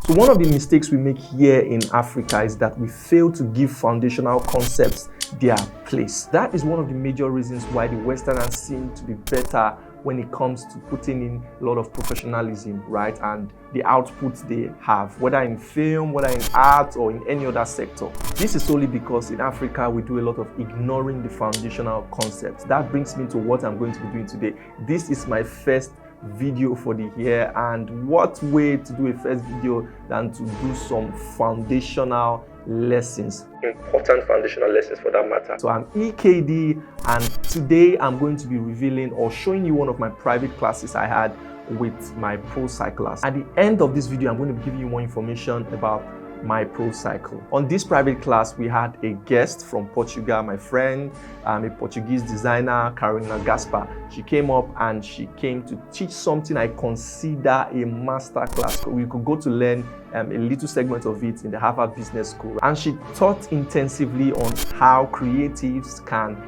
So one of the mistakes we make here in Africa is that we fail to give foundational concepts their place. That is one of the major reasons why the Westerners seem to be better when it comes to putting in a lot of professionalism, right? And the outputs they have, whether in film, whether in art, or in any other sector. This is solely because in Africa, we do a lot of ignoring the foundational concepts. That brings me to what I'm going to be doing today. This is my first video for the year, and what way to do a first video than to do some foundational lessons, important foundational lessons for that matter. So I'm EKD, and today I'm going to be revealing or showing you one of my private classes I had with my Pro Cyclers. At the end of this video, I'm going to be giving you more information about my Pro Cycle. On this private class, we had a guest from Portugal, my friend, a Portuguese designer, Carolina Gaspar. She came up and she came to teach something I consider a master class. We could go to learn a little segment of it in the Harvard Business School. And she taught intensively on how creatives can